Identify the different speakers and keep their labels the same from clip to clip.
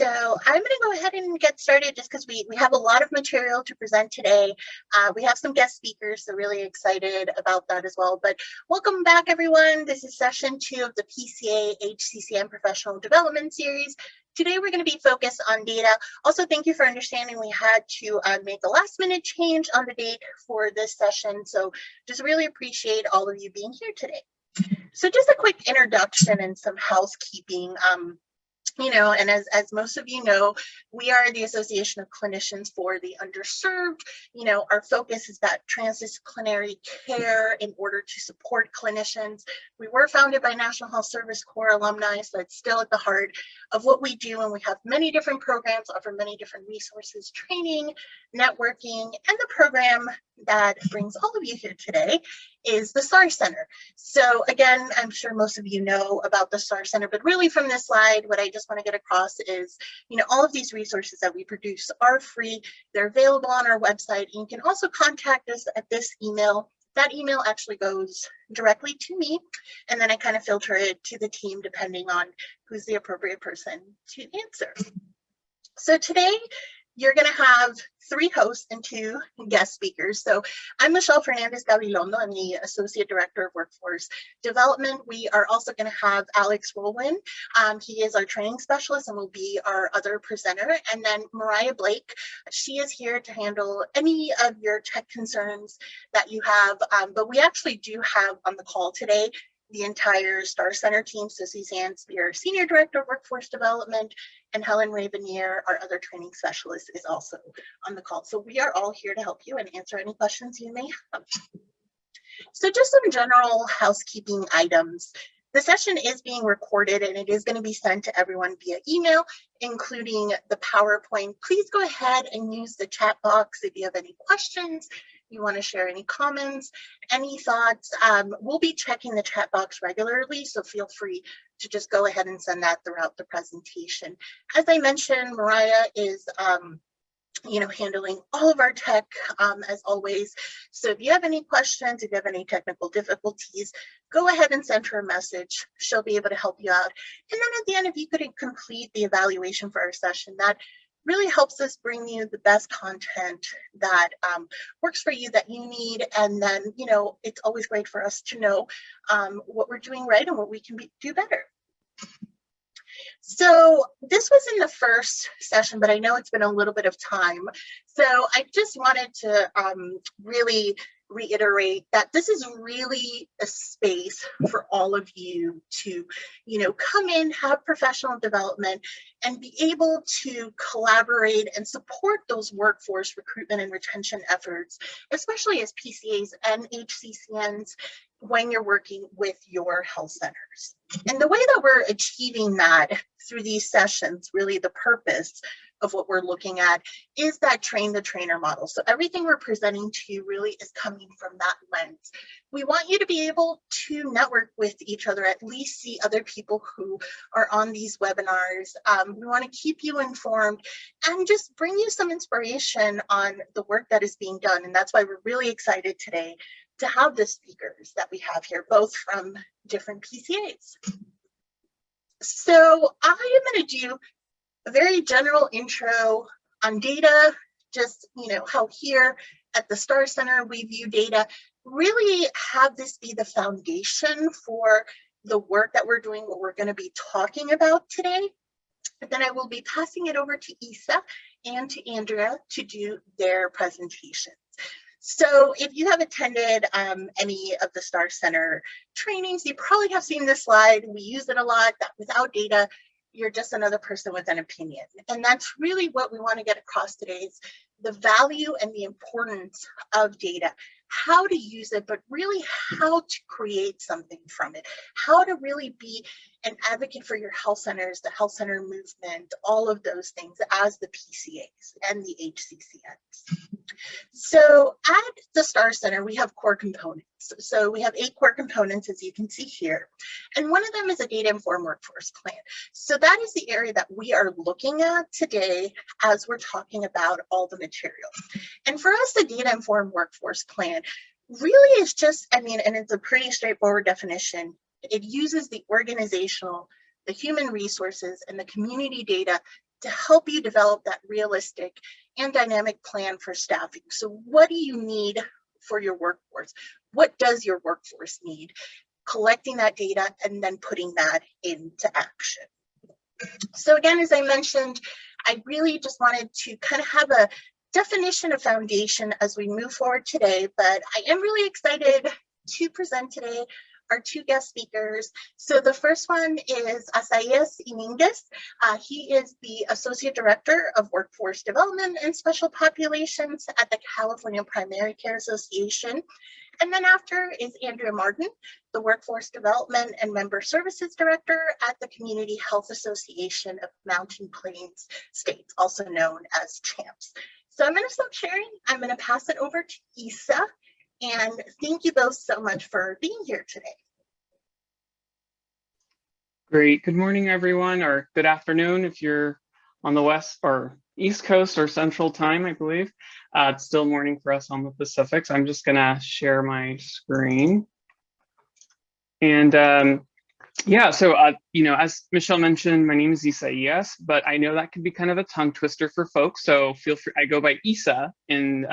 Speaker 1: So I'm going to go ahead and get started just because we have a lot of material to present today. We have some guest speakers, so really excited about that as well. But welcome back, everyone. This is session 2 of the PCA HCCN Professional Development Series. Today, we're going to be focused on data. Also, thank you for understanding we had to make a last minute change on the date for this session. So just really appreciate all of you being here today. So just a quick introduction and some housekeeping. And as most of you know, we are the Association of Clinicians for the Underserved. Our focus is that transdisciplinary care in order to support clinicians. We were founded by National Health Service Corps alumni, so it's still at the heart of what we do, and we have many different programs, offer many different resources, training, networking, and the program that brings all of you here today is the STAR Center. So again, I'm sure most of you know about the STAR Center, but really from this slide, what I just want to get across is, all of these resources that we produce are free. They're available on our website. And you can also contact us at this email. That email actually goes directly to me, and then I kind of filter it to the team depending on who's the appropriate person to answer. So today, you're going to have 3 hosts and 2 guest speakers. So I'm Michelle Fernandez Gabilondo. I'm the Associate Director of Workforce Development. We are also going to have Alex Rowland. He is our training specialist and will be our other presenter. And then Mariah Blake, she is here to handle any of your tech concerns that you have. But we actually do have on the call today the entire STAR Center team. So Suzanne Spear, Senior Director of Workforce Development, and Helen Ravenier, our other training specialist, is also on the call. So we are all here to help you and answer any questions you may have. So just some general housekeeping items. The session is being recorded and it is going to be sent to everyone via email, including the PowerPoint. Please go ahead and use the chat box if you have any questions, you want to share any comments, any thoughts. We'll be checking the chat box regularly, so feel free to just go ahead and send that throughout the presentation. As I mentioned, Mariah is handling all of our tech as always. So if you have any questions, if you have any technical difficulties, go ahead and send her a message. She'll be able to help you out. And then at the end, if you could complete the evaluation for our session, that really helps us bring you the best content that works for you, that you need. And then, it's always great for us to know what we're doing right and what we can do better. So this was in the first session, but I know it's been a little bit of time. So I just wanted to really reiterate that this is really a space for all of you to, come in, have professional development, and be able to collaborate and support those workforce recruitment and retention efforts, especially as PCAs and HCCNs when you're working with your health centers. And the way that we're achieving that through these sessions, really the purpose of what we're looking at is that train the trainer model. So everything we're presenting to you really is coming from that lens. We want you to be able to network with each other, at least see other people who are on these webinars. We want to keep you informed and just bring you some inspiration on the work that is being done. And that's why we're really excited today to have the speakers that we have here, both from different PCAs. So I am going to do a very general intro on data, just, how here at the STAR Center we view data, really have this be the foundation for the work that we're doing, what we're going to be talking about today. And then I will be passing it over to Isa and to Andrea to do their presentations. So if you have attended any of the STAR Center trainings, you probably have seen this slide. We use it a lot, that without data, you're just another person with an opinion. And that's really what we want to get across today is the value and the importance of data, how to use it, but really how to create something from it, how to really be an advocate for your health centers, the health center movement, all of those things as the PCAs and the HCCNs. So at the STAR Center, we have core components. So we have 8 core components, as you can see here. And one of them is a data-informed workforce plan. So that is the area that we are looking at today as we're talking about all the material. And for us, the data-informed workforce plan really is just, and it's a pretty straightforward definition. It uses the organizational, the human resources, and the community data to help you develop that realistic and dynamic plan for staffing. So what do you need for your workforce? What does your workforce need? Collecting that data and then putting that into action. So again, as I mentioned, I really just wanted to kind of have a definition of foundation as we move forward today, but I am really excited to present today our two guest speakers. So the first one is Isaias Iminguez. He is the Associate Director of Workforce Development and Special Populations at the California Primary Care Association. And then after is Andrea Martin, the Workforce Development and Member Services Director at the Community Health Association of Mountain Plains States, also known as CHAMPS. So I'm going to stop sharing. I'm going to pass it over to Isa. And thank you both so much for being here today.
Speaker 2: Great. Good morning, everyone, or good afternoon if you're on the West or East Coast or Central Time, I believe. It's still morning for us on the Pacific, so I'm just going to share my screen. And yeah, so, as Michelle mentioned, my name is Isaias, but I know that can be kind of a tongue twister for folks, so feel free. I go by Isa in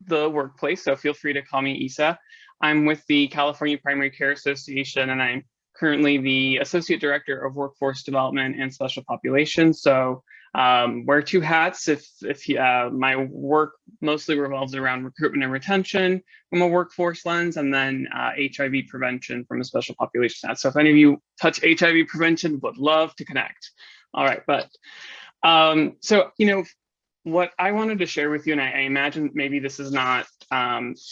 Speaker 2: the workplace, so feel free to call me Isa. I'm with the California Primary Care Association, and I'm currently the Associate Director of Workforce Development and Special Populations. So wear two hats. If my work mostly revolves around recruitment and retention from a workforce lens, and then HIV prevention from a special population hat. So if any of you touch HIV prevention, would love to connect. All right, but so what I wanted to share with you, and I imagine maybe this is not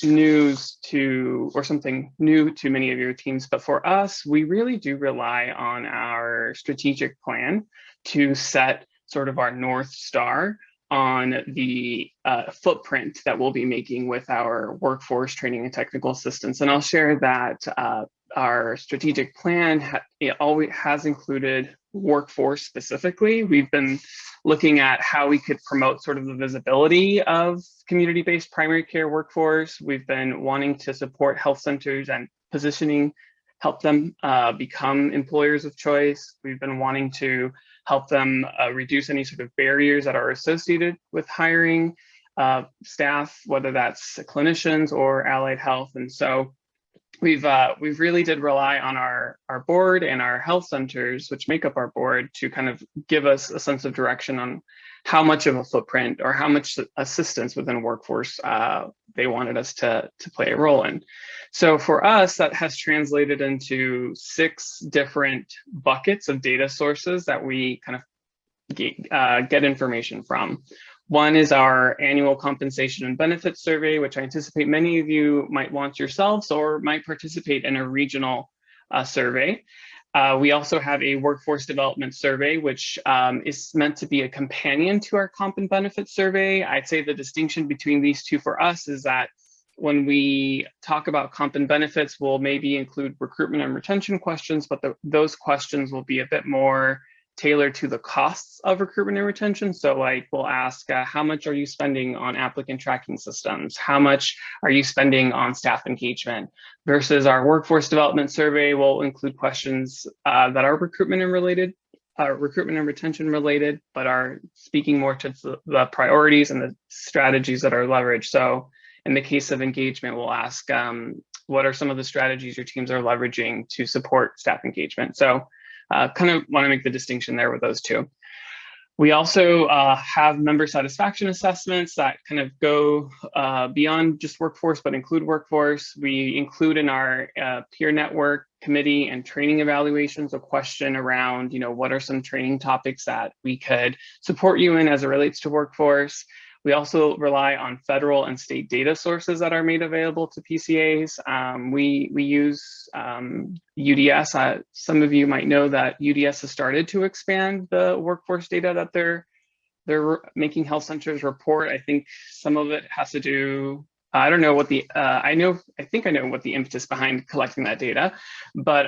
Speaker 2: news to, or something new to many of your teams, but for us, we really do rely on our strategic plan to set sort of our North Star on the footprint that we'll be making with our workforce training and technical assistance. And I'll share that our strategic plan always has included workforce specifically. We've been looking at how we could promote sort of the visibility of community-based primary care workforce. We've been wanting to support health centers and help them become employers of choice. We've been wanting to help them reduce any sort of barriers that are associated with hiring staff, whether that's clinicians or allied health. And so we've really did rely on our board and our health centers, which make up our board, to kind of give us a sense of direction on how much of a footprint or how much assistance within workforce they wanted us to play a role in. So for us, that has translated into 6 different buckets of data sources that we kind of get information from. One is our annual compensation and benefits survey, which I anticipate many of you might want yourselves or might participate in a regional survey. We also have a workforce development survey, which is meant to be a companion to our comp and benefits survey. I'd say the distinction between these two for us is that when we talk about comp and benefits, we'll maybe include recruitment and retention questions, but those questions will be a bit more tailored to the costs of recruitment and retention. So like we'll ask, how much are you spending on applicant tracking systems? How much are you spending on staff engagement? Versus our workforce development survey will include questions that are recruitment and retention related, but are speaking more to the priorities and the strategies that are leveraged. So in the case of engagement, we'll ask, what are some of the strategies your teams are leveraging to support staff engagement? So kind of want to make the distinction there with those two. We also have member satisfaction assessments that kind of go beyond just workforce, but include workforce. We include in our peer network committee and training evaluations a question around, what are some training topics that we could support you in as it relates to workforce. We also rely on federal and state data sources that are made available to PCAs. We use UDS. Some of you might know that UDS has started to expand the workforce data that they're making health centers report. I think some of it has to do, I don't know what the, I think I know what the impetus behind collecting that data, but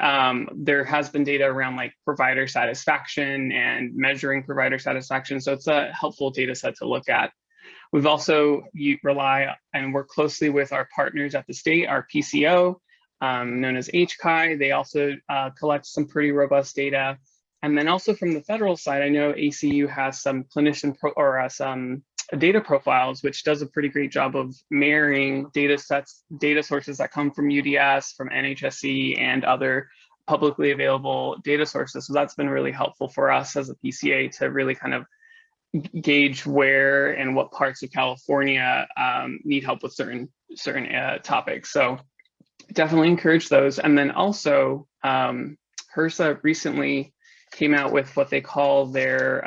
Speaker 2: there has been data around like provider satisfaction and measuring provider satisfaction. So it's a helpful data set to look at. We've also rely and work closely with our partners at the state, our PCO, known as HCI. They also collect some pretty robust data. And then also from the federal side, I know ACU has some some data profiles, which does a pretty great job of marrying data sources that come from UDS, from NHSC, and other publicly available data sources. So that's been really helpful for us as a PCA to really kind of gauge where and what parts of California need help with certain topics. So definitely encourage those. And then also HRSA recently came out with what they call their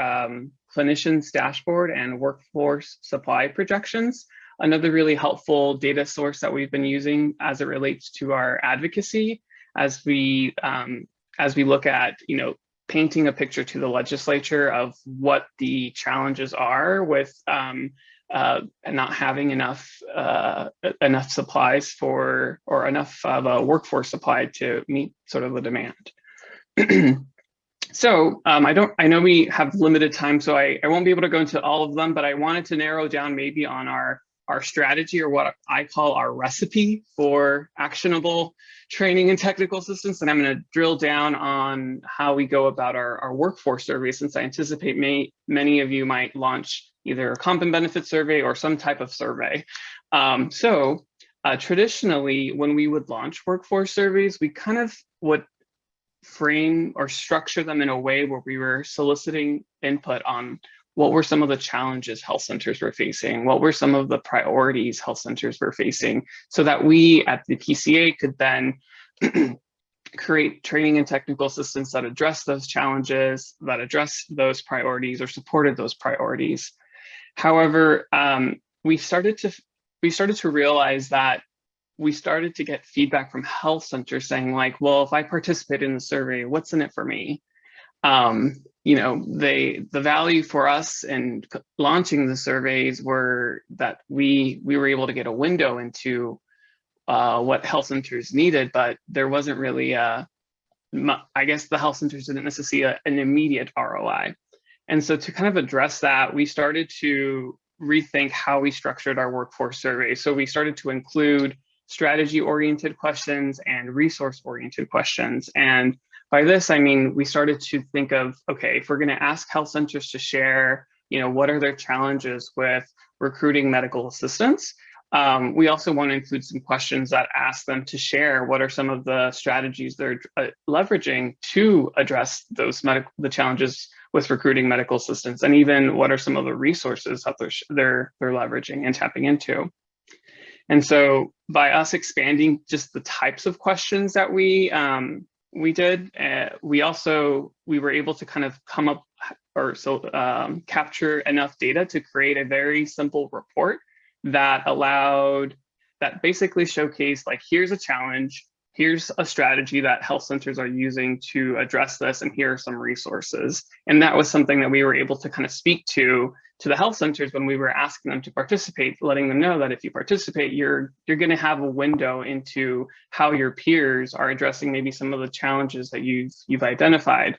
Speaker 2: clinicians dashboard and workforce supply projections. Another really helpful data source that we've been using as it relates to our advocacy as we look at, painting a picture to the legislature of what the challenges are with not having enough supplies for, or enough of a workforce supply to meet sort of the demand. So I know we have limited time, so I won't be able to go into all of them, but I wanted to narrow down maybe on our strategy, or what I call our recipe for actionable training and technical assistance. And I'm going to drill down on how we go about our workforce survey, since I anticipate many of you might launch either a comp and benefit survey or some type of survey. Traditionally, when we would launch workforce surveys, we kind of would frame or structure them in a way where we were soliciting input on what were some of the challenges health centers were facing, what were some of the priorities health centers were facing, so that we at the PCA could then create training and technical assistance that address those challenges, that address those priorities or supported those priorities. However, we started to realize that we started to get feedback from health centers saying like, well, if I participate in the survey, what's in it for me? The value for us in launching the surveys were that we were able to get a window into what health centers needed, but there wasn't really I guess the health centers didn't necessarily see an immediate ROI. And so to kind of address that, we started to rethink how we structured our workforce survey. So we started to include strategy-oriented questions and resource-oriented questions. And by this, I mean, we started to think of, okay, if we're going to ask health centers to share, what are their challenges with recruiting medical assistants? We also want to include some questions that ask them to share what are some of the strategies they're leveraging to address the challenges with recruiting medical assistants, and even what are some of the resources that they're leveraging and tapping into. And so by us expanding just the types of questions that we did, we were able to kind of come up capture enough data to create a very simple report that basically showcased like, here's a challenge, here's a strategy that health centers are using to address this, and here are some resources. And that was something that we were able to kind of speak to the health centers when we were asking them to participate, letting them know that if you participate, you're going to have a window into how your peers are addressing maybe some of the challenges that you've identified.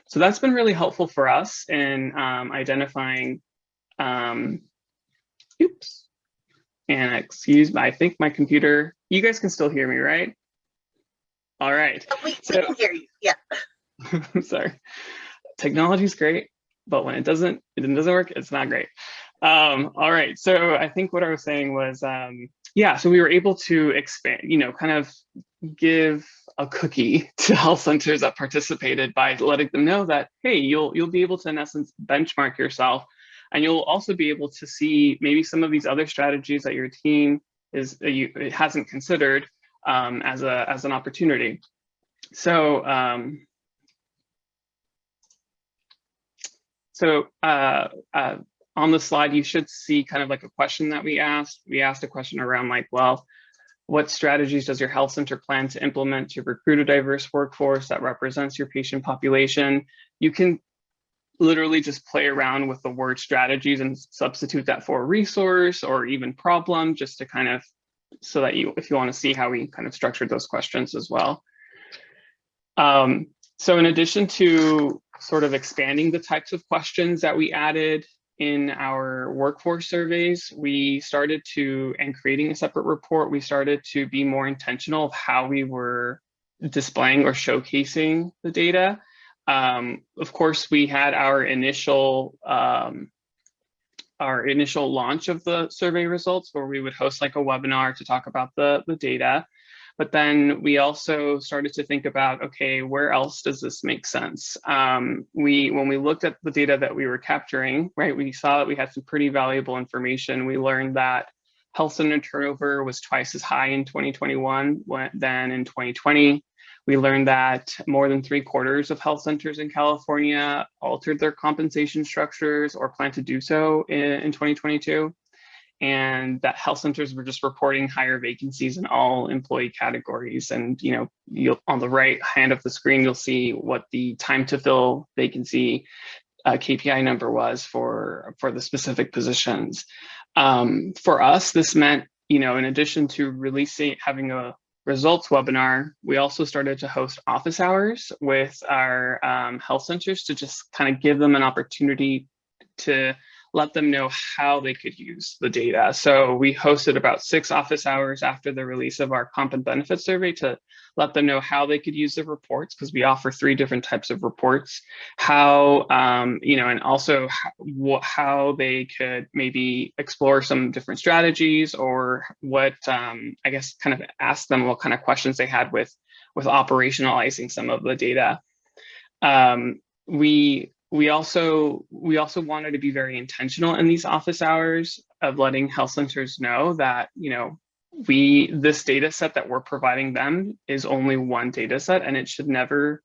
Speaker 2: So that's been really helpful for us in identifying. Oops. And excuse me, I think my computer. You guys can still hear me, right? All right.
Speaker 1: We can hear you. Yeah.
Speaker 2: Sorry. Technology is great, but when it doesn't work, it's not great. All right. So I think what I was saying was, so we were able to expand, kind of give a cookie to health centers that participated by letting them know that, hey, you'll be able to, in essence, benchmark yourself, and you'll also be able to see maybe some of these other strategies that your team hasn't considered as an opportunity. So on the slide, you should see kind of like a question that we asked. We asked a question around like, well, what strategies does your health center plan to implement to recruit a diverse workforce that represents your patient population? You can literally just play around with the word strategies and substitute that for resource or even problem, just to kind of, so that if you want to see how we kind of structured those questions as well. So in addition to sort of expanding the types of questions that we added in our workforce surveys, and creating a separate report, we started to be more intentional of how we were displaying or showcasing the data. Of course, we had our initial launch of the survey results where we would host like a webinar to talk about the data. But then we also started to think about, okay, where else does this make sense? When we looked at the data that we were capturing, right, we saw that we had some pretty valuable information. We learned that health center turnover was twice as high in 2021 than in 2020. We learned that more than 3/4 of health centers in California altered their compensation structures or plan to do so in 2022. And that health centers were just reporting higher vacancies in all employee categories. And you'll on the right hand of the screen, you'll see what the time to fill vacancy KPI number was for the specific positions. For us, this meant, in addition to having a results webinar, we also started to host office hours with our health centers to just kind of give them an opportunity to let them know how they could use the data. So we hosted about 6 office hours after the release of our comp and benefits survey to let them know how they could use the reports, because we offer 3 different types of reports, how, and also how they could maybe explore some different strategies, or what, I guess, kind of ask them what kind of questions they had with operationalizing some of the data. We also wanted to be very intentional in these office hours of letting health centers know that, this data set that we're providing them is only one data set, and it should never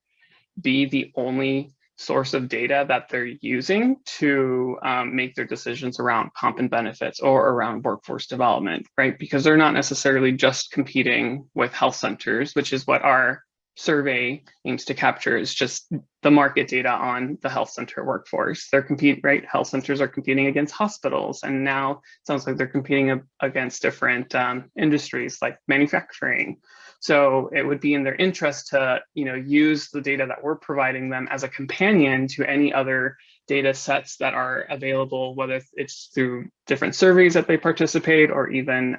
Speaker 2: be the only source of data that they're using to make their decisions around comp and benefits or around workforce development, right? Because they're not necessarily just competing with health centers, which is what our survey aims to capture, is just the market data on the health center workforce. Right? Health centers are competing against hospitals, and now it sounds like they're competing against different industries like manufacturing. So it would be in their interest to, use the data that we're providing them as a companion to any other data sets that are available, whether it's through different surveys that they participate, or even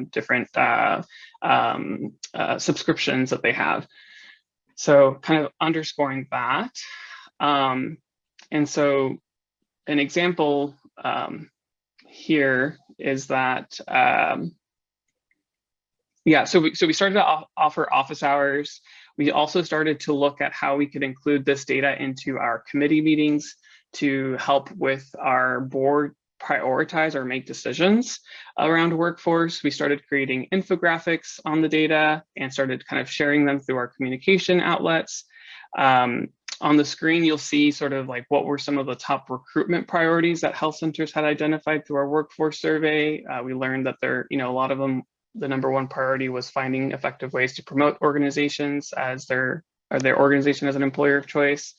Speaker 2: different subscriptions that they have. So kind of underscoring that. And so an example here is that, so we started to offer office hours. We also started to look at how we could include this data into our committee meetings to help with our board prioritize or make decisions around workforce. We started creating infographics on the data and started kind of sharing them through our communication outlets. On the screen, you'll see sort of like what were some of the top recruitment priorities that health centers had identified through our workforce survey. We learned that a lot of them, the #1 priority was finding effective ways to promote organizations as their organization as an employer of choice,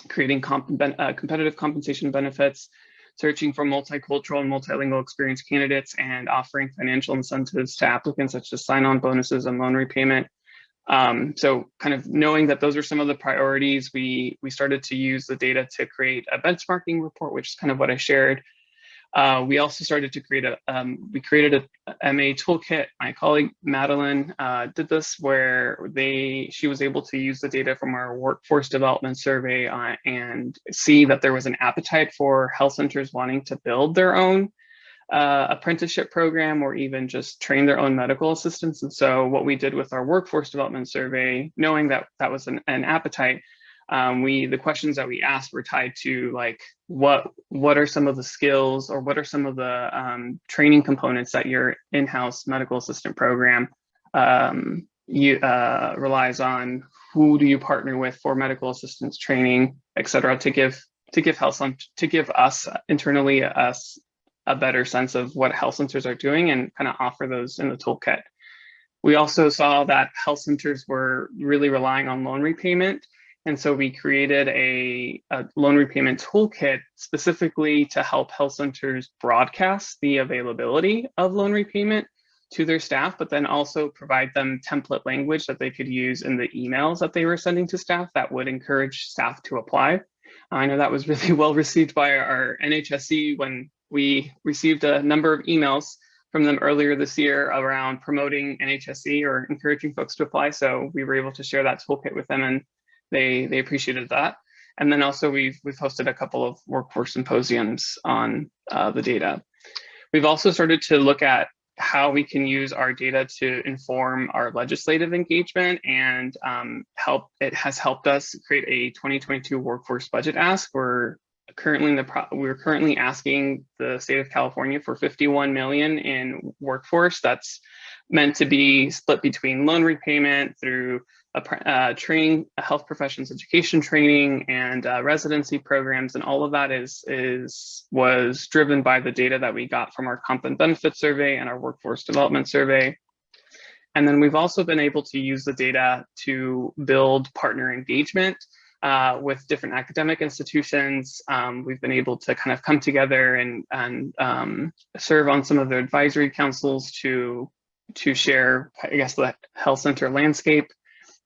Speaker 2: creating competitive compensation benefits, searching for multicultural and multilingual experienced candidates, and offering financial incentives to applicants such as sign-on bonuses and loan repayment. So kind of knowing that those are some of the priorities, we started to use the data to create a benchmarking report, which is kind of what I shared. We also started to create we created a MA toolkit. My colleague Madeline did this, where she was able to use the data from our workforce development survey and see that there was an appetite for health centers wanting to build their own apprenticeship program, or even just train their own medical assistants. And so what we did with our workforce development survey, knowing that that was an appetite, the questions that we asked were tied to like, what are some of the skills, or what are some of the training components that your in-house medical assistant program relies on? Who do you partner with for medical assistance training, et cetera, to give us internally a better sense of what health centers are doing and kind of offer those in the toolkit. We also saw that health centers were really relying on loan repayment. And so we created a loan repayment toolkit specifically to help health centers broadcast the availability of loan repayment to their staff, but then also provide them template language that they could use in the emails that they were sending to staff that would encourage staff to apply. I know that was really well received by our NHSC when we received a number of emails from them earlier this year around promoting NHSC or encouraging folks to apply. So we were able to share that toolkit with them, and they appreciated that. And then also we've hosted a couple of workforce symposiums on the data. We've also started to look at how we can use our data to inform our legislative engagement, and it has helped us create a 2022 workforce budget ask. We're currently asking the state of California for $51 million in workforce. That's meant to be split between loan repayment through training, health professions education training, and residency programs, and all of that was driven by the data that we got from our comp and benefit survey and our workforce development survey. And then we've also been able to use the data to build partner engagement with different academic institutions. We've been able to kind of come together and serve on some of their advisory councils to share, I guess, the health center landscape.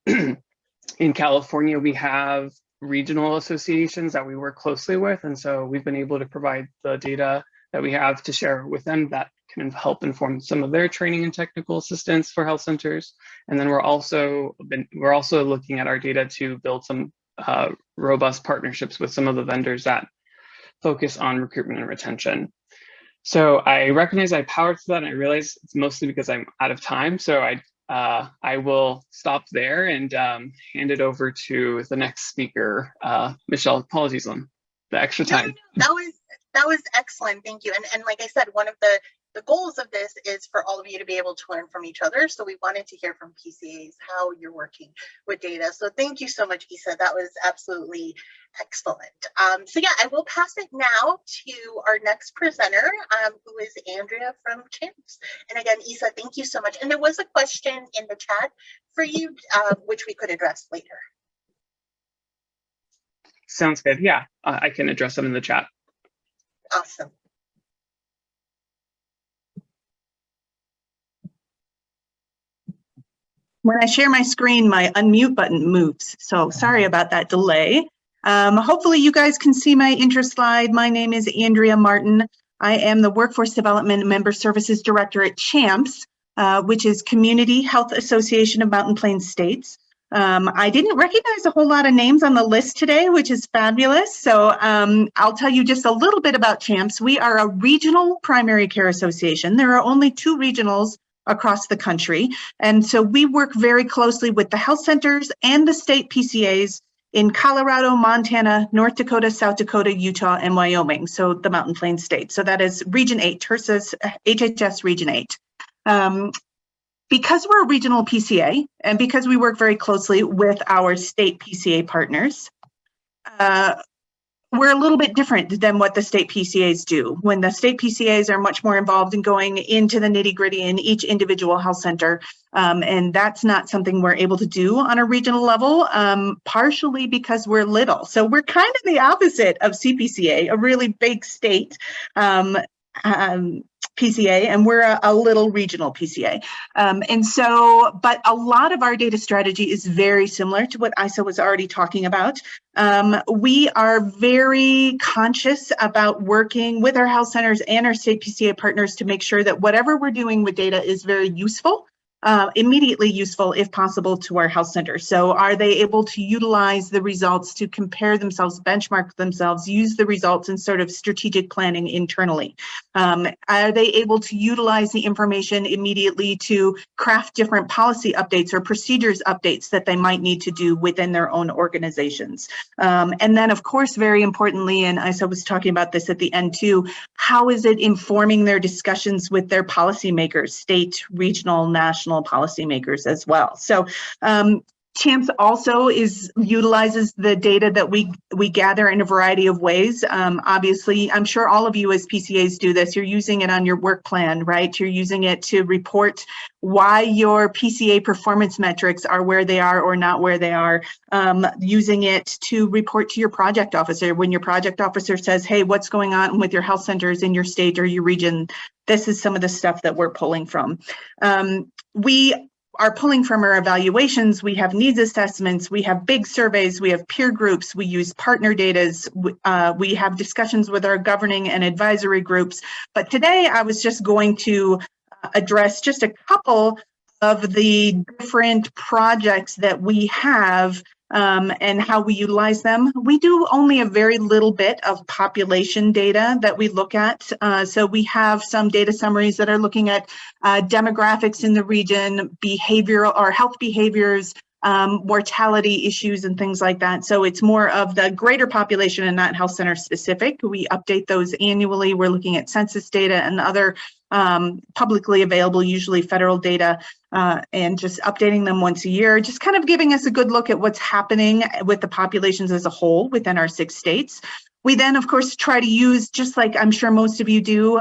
Speaker 2: In California, we have regional associations that we work closely with, and so we've been able to provide the data that we have to share with them that can help inform some of their training and technical assistance for health centers. And then we're also looking at our data to build some robust partnerships with some of the vendors that focus on recruitment and retention. So I recognize I powered through that, and I realize it's mostly because I'm out of time. So I will stop there and hand it over to the next speaker, Michelle. Apologies on the extra time.
Speaker 1: No, that was excellent. Thank you. And like I said, one of the goals of this is for all of you to be able to learn from each other. So we wanted to hear from PCAs how you're working with data. So thank you so much, Isa. That was absolutely excellent. So yeah, I will pass it now to our next presenter, who is Andrea from CHAMPS. And again, Isa, thank you so much. And there was a question in the chat for you, which we could address later.
Speaker 2: Sounds good. Yeah, I can address them in the chat.
Speaker 1: Awesome.
Speaker 3: When I share my screen, my unmute button moves. So sorry about that delay. Hopefully you guys can see my intro slide. My name is Andrea Martin. I am the Workforce Development Member Services Director at CHAMPS, which is Community Health Association of Mountain Plains States. I didn't recognize a whole lot of names on the list today, which is fabulous. So I'll tell you just a little bit about CHAMPS. We are a regional primary care association. There are only 2 regionals across the country. And so we work very closely with the health centers and the state PCAs in Colorado, Montana, North Dakota, South Dakota, Utah, and Wyoming. So the Mountain Plains states. So that is Region 8, HHS Region 8. Because we're a regional PCA and because we work very closely with our state PCA partners, we're a little bit different than what the state PCAs do. When the state PCAs are much more involved in going into the nitty-gritty in each individual health center, and that's not something we're able to do on a regional level, partially because we're little. So we're kind of the opposite of CPCA, a really big state PCA, and we're a little regional PCA. But a lot of our data strategy is very similar to what Isa was already talking about. We are very conscious about working with our health centers and our state PCA partners to make sure that whatever we're doing with data is very useful, immediately useful if possible to our health centers. So are they able to utilize the results to compare themselves, benchmark themselves, use the results in sort of strategic planning internally? Are they able to utilize the information immediately to craft different policy updates or procedures updates that they might need to do within their own organizations? And then of course, very importantly, and Isa was talking about this at the end too, how is it informing their discussions with their policymakers, state, regional, national policymakers as well? So CHAMPS also utilizes the data that we gather in a variety of ways. Obviously, I'm sure all of you as PCAs do this. You're using it on your work plan, right? You're using it to report why your PCA performance metrics are where they are or not where they are. Using it to report to your project officer. When your project officer says, hey, what's going on with your health centers in your state or your region? This is some of the stuff that we're pulling from. We are pulling from our evaluations. We have needs assessments, we have big surveys, we have peer groups, we use partner data, we have discussions with our governing and advisory groups. But today I was just going to address just a couple of the different projects that we have and how we utilize them. We do only a very little bit of population data that we look at. So we have some data summaries that are looking at demographics in the region, behavioral or health behaviors, mortality issues and things like that. So it's more of the greater population and not health center specific. We update those annually. We're looking at census data and other publicly available, usually federal data, and just updating them once a year, just kind of giving us a good look at what's happening with the populations as a whole within our 6 states. We then, of course, try to use, just like I'm sure most of you do,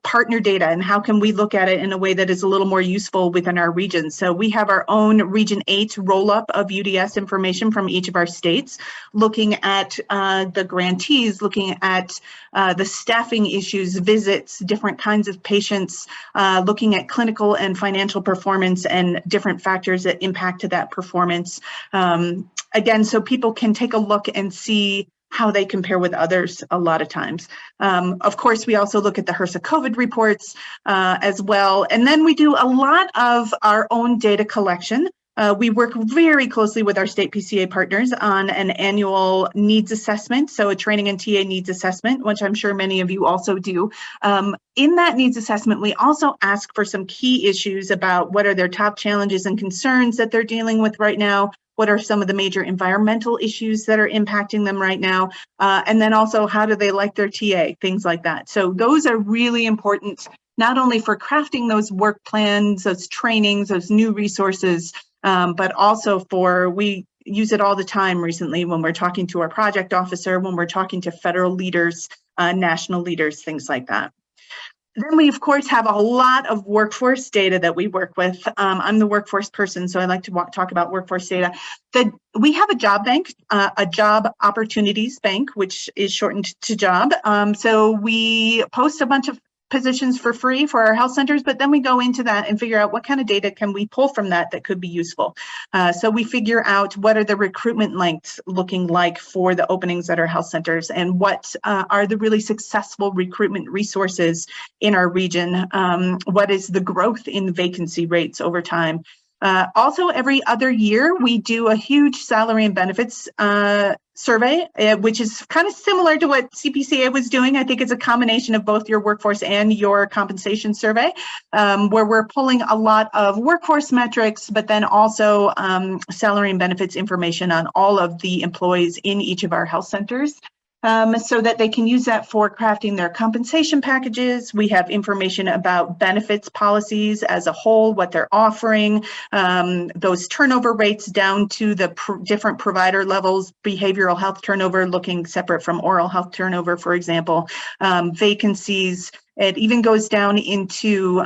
Speaker 3: partner data and how can we look at it in a way that is a little more useful within our region. So we have our own Region 8 roll-up of UDS information from each of our states, looking at the grantees, looking at the staffing issues, visits, different kinds of patients, looking at clinical and financial performance and different factors that impact that performance. Again, so people can take a look and see how they compare with others a lot of times. Of course, we also look at the HRSA COVID reports as well. And then we do a lot of our own data collection. We work very closely with our state PCA partners on an annual needs assessment, so a training and TA needs assessment, which I'm sure many of you also do. In that needs assessment, we also ask for some key issues about what are their top challenges and concerns that they're dealing with right now. What are some of the major environmental issues that are impacting them right now? And then also, how do they like their TA, things like that. So those are really important, not only for crafting those work plans, those trainings, those new resources, but also for, we use it all the time recently when we're talking to our project officer, when we're talking to federal leaders, national leaders, things like that. Then we, of course, have a lot of workforce data that we work with. I'm the workforce person, so I like to talk about workforce data. We have a job bank, a job opportunities bank, which is shortened to JOB. So we post a bunch of positions for free for our health centers, but then we go into that and figure out what kind of data can we pull from that that could be useful. So we figure out what are the recruitment lengths looking like for the openings at our health centers, and what are the really successful recruitment resources in our region. What is the growth in vacancy rates over time? Also, every other year, we do a huge salary and benefits survey, which is kind of similar to what CPCA was doing. I think it's a combination of both your workforce and your compensation survey, where we're pulling a lot of workforce metrics, but then also salary and benefits information on all of the employees in each of our health centers. So that they can use that for crafting their compensation packages. We have information about benefits policies as a whole, what they're offering, those turnover rates down to the different provider levels, behavioral health turnover looking separate from oral health turnover, for example, vacancies. It even goes down into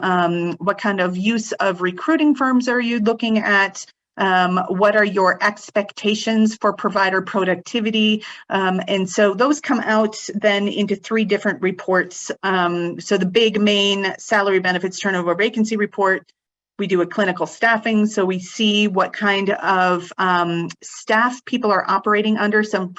Speaker 3: what kind of use of recruiting firms are you looking at? What are your expectations for provider productivity? And so those come out then into 3 different reports. So the big main salary benefits turnover vacancy report, we do a clinical staffing. So we see what kind of staff people are operating under, some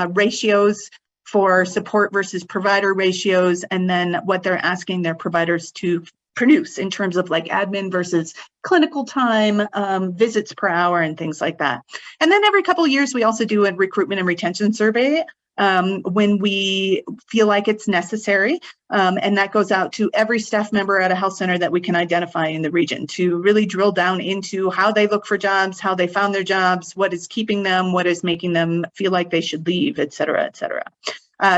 Speaker 3: ratios for support versus provider ratios, and then what they're asking their providers to produce in terms of like admin versus clinical time, visits per hour, and things like that. And then every couple of years, we also do a recruitment and retention survey when we feel like it's necessary. And that goes out to every staff member at a health center that we can identify in the region to really drill down into how they look for jobs, how they found their jobs, what is keeping them, what is making them feel like they should leave, et cetera, et cetera.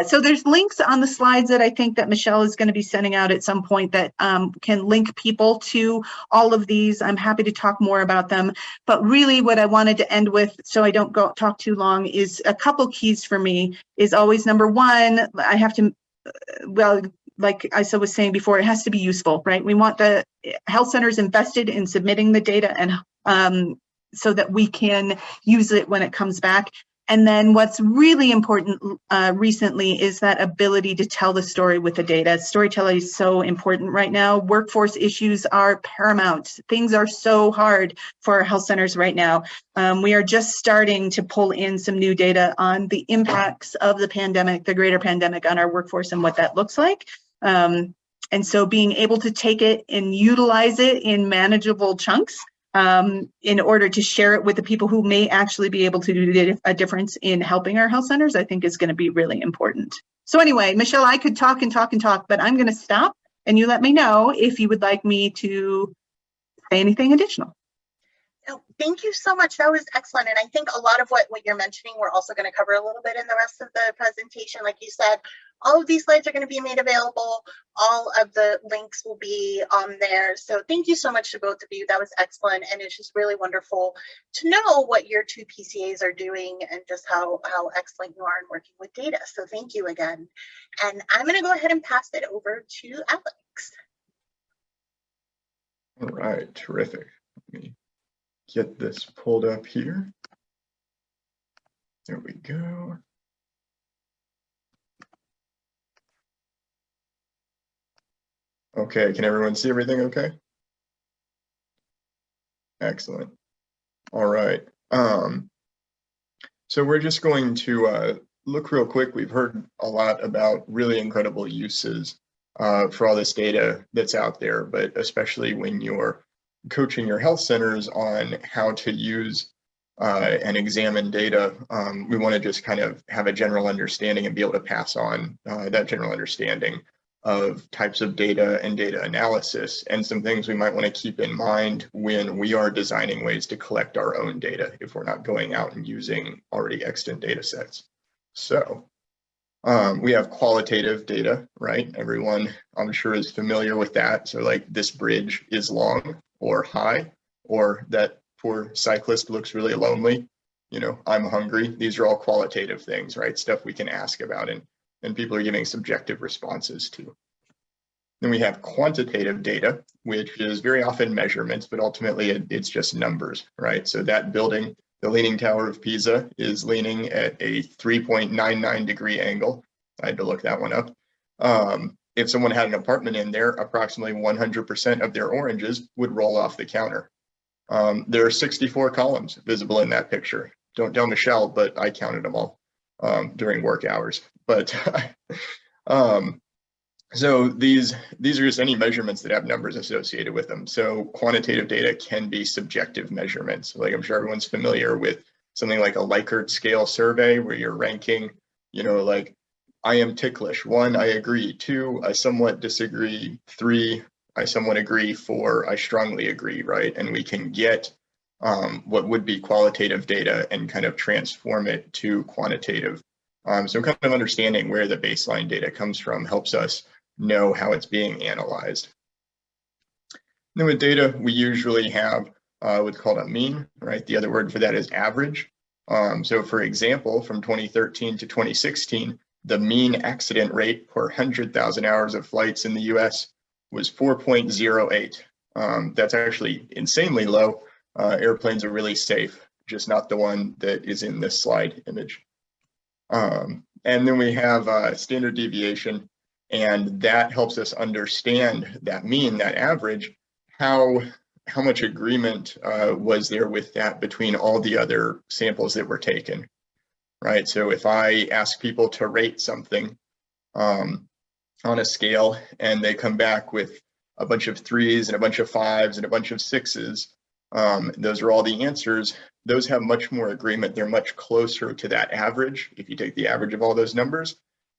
Speaker 3: So there's links on the slides that I think that Michelle is going to be sending out at some point that can link people to all of these. I'm happy to talk more about them. But really what I wanted to end with, so I don't talk too long, is a couple keys for me is always number one, I have to, well, like Isa was saying before, it has to be useful, right? We want the health centers invested in submitting the data and so that we can use it when it comes back. And then what's really important recently is that ability to tell the story with the data. Storytelling is so important right now. Workforce issues are paramount. Things are so hard for our health centers right now. We are just starting to pull in some new data on the impacts of the pandemic, the greater pandemic, on our workforce and what that looks like. And so being able to take it and utilize it in manageable chunks in order to share it with the people who may actually be able to do a difference in helping our health centers, I think is going to be really important. So anyway, Michelle, I could talk and talk and talk, but I'm going to stop and you let me know if you would like me to say anything additional.
Speaker 1: Oh, thank you so much. That was excellent. And I think a lot of what you're mentioning, we're also going to cover a little bit in the rest of the presentation. Like you said, all of these slides are going to be made available. All of the links will be on there. So thank you so much to both of you. That was excellent. And it's just really wonderful to know what your two PCAs are doing and just how excellent you are in working with data. So thank you again. And I'm going to go ahead and pass it over to Alex.
Speaker 4: All right, terrific. Let me get this pulled up here. There we go. Okay, can everyone see everything okay? Excellent. All right. So we're just going to look real quick. We've heard a lot about really incredible uses for all this data that's out there, but especially when you're coaching your health centers on how to use and examine data, we want to just kind of have a general understanding and be able to pass on that general understanding of types of data and data analysis and some things we might want to keep in mind when we are designing ways to collect our own data if we're not going out and using already extant data sets. So we have qualitative data, right? Everyone, I'm sure, is familiar with that. So like this bridge is long or high, or that poor cyclist looks really lonely. You know, I'm hungry. These are all qualitative things, right? Stuff we can ask about and people are giving subjective responses to. Then we have quantitative data, which is very often measurements, but ultimately it's just numbers, right? So that building, the Leaning Tower of Pisa, is leaning at a 3.99 degree angle. I had to look that one up. If someone had an apartment in there, approximately 100% of their oranges would roll off the counter. There are 64 columns visible in that picture. Don't tell Michelle, but I counted them all during work hours. But so these are just any measurements that have numbers associated with them. So quantitative data can be subjective measurements. Like I'm sure everyone's familiar with something like a Likert scale survey where you're ranking, you know, like I am ticklish. 1, I agree. 2, I somewhat disagree. 3, I somewhat agree. 4, I strongly agree, right? And we can get what would be qualitative data and kind of transform it to quantitative. So kind of understanding where the baseline data comes from helps us know how it's being analyzed. Then with data, we usually have what's called a mean, right? The other word for that is average. So for example, from 2013 to 2016, the mean accident rate per 100,000 hours of flights in the US was 4.08. That's actually insanely low. Airplanes are really safe, just not the one that is in this slide image. And then we have standard deviation, and that helps us understand that mean, that average, how much agreement was there with that between all the other samples that were taken, right? So if I ask people to rate something on a scale and they come back with a bunch of 3s and a bunch of 5s and a bunch of 6s, those are all the answers. Those have much more agreement. They're much closer to that average, if you take the average of all those numbers,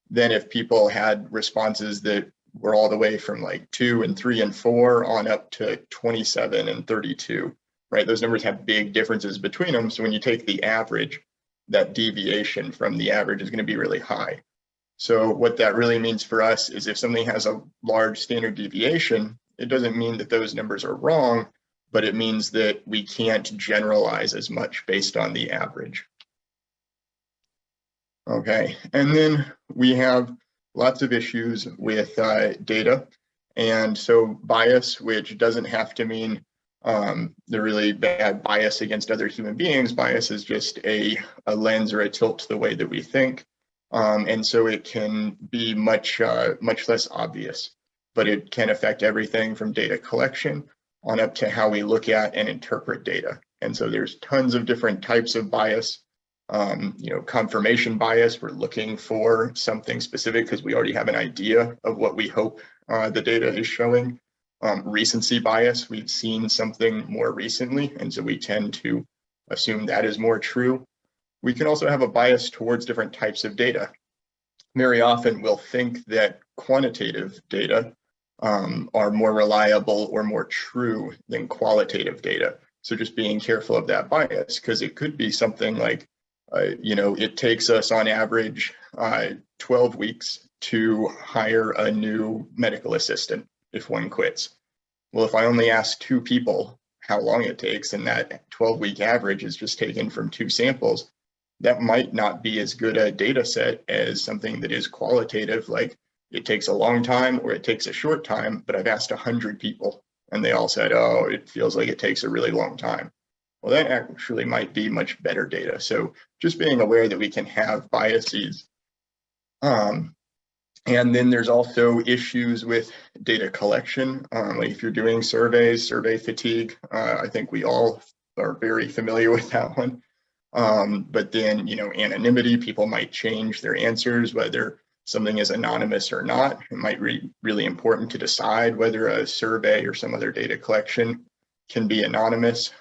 Speaker 4: than if people had responses that were all the way from like 2 and 3 and 4 on up to 27 and 32, right? Those numbers have big differences between them. So when you take the average, that deviation from the average is going to be really high. So what that really means for us is if something has a large standard deviation, it doesn't mean that those numbers are wrong, but it means that we can't generalize as much based on the average. Okay, and then we have lots of issues with data. And so bias, which doesn't have to mean the really bad bias against other human beings. Bias is just a lens or a tilt to the way that we think. And so it can be much less obvious, but it can affect everything from data collection on up to how we look at and interpret data. And so there's tons of different types of bias. Confirmation bias, we're looking for something specific because we already have an idea of what we hope the data is showing. recency bias. We've seen something more recently, and so we tend to assume that is more true. We can also have a bias towards different types of data. Very often we'll think that quantitative data are more reliable or more true than qualitative data. So just being careful of that bias, because it could be something like, it takes us on average 12 weeks to hire a new medical assistant if one quits. Well, if I only ask 2 people how long it takes, and that 12-week average is just taken from 2 samples, that might not be as good a data set as something that is qualitative, like it takes a long time or it takes a short time, but I've asked 100 people and they all said, oh, it feels like it takes a really long time. Well, that actually might be much better data. So just being aware that we can have biases. And then there's also issues with data collection. Like if you're doing surveys, survey fatigue, I think we all are very familiar with that one. But then, anonymity, people might change their answers, whether something is anonymous or not. It might be really important to decide whether a survey or some other data collection can be anonymous.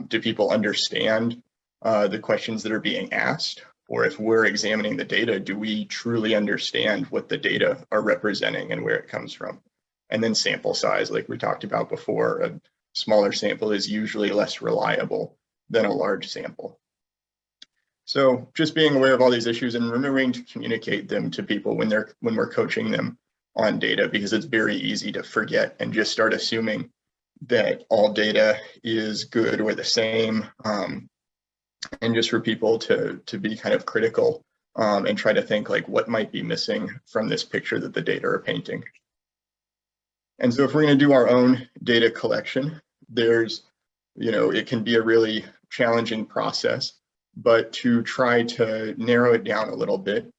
Speaker 4: Do people understand the questions that are being asked? Or if we're examining the data, do we truly understand what the data are representing and where it comes from? And then sample size, like we talked about before, a smaller sample is usually less reliable than a large sample. So just being aware of all these issues and remembering to communicate them to people when we're coaching them on data, because it's very easy to forget and just start assuming that all data is good or the same. And just for people to be kind of critical and try to think like what might be missing from this picture that the data are painting. And so if we're going to do our own data collection, there's, it can be a really challenging process. But to try to narrow it down a little bit,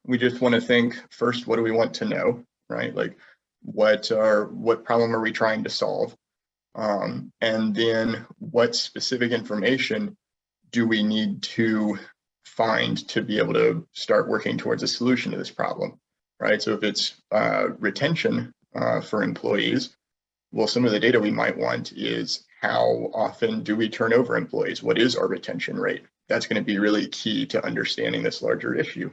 Speaker 4: we just want to think first, what do we want to know, right? Like what problem are we trying to solve? And then what specific information do we need to find to be able to start working towards a solution to this problem, right? So if it's retention for employees, well, some of the data we might want is how often do we turn over employees? What is our retention rate? That's going to be really key to understanding this larger issue.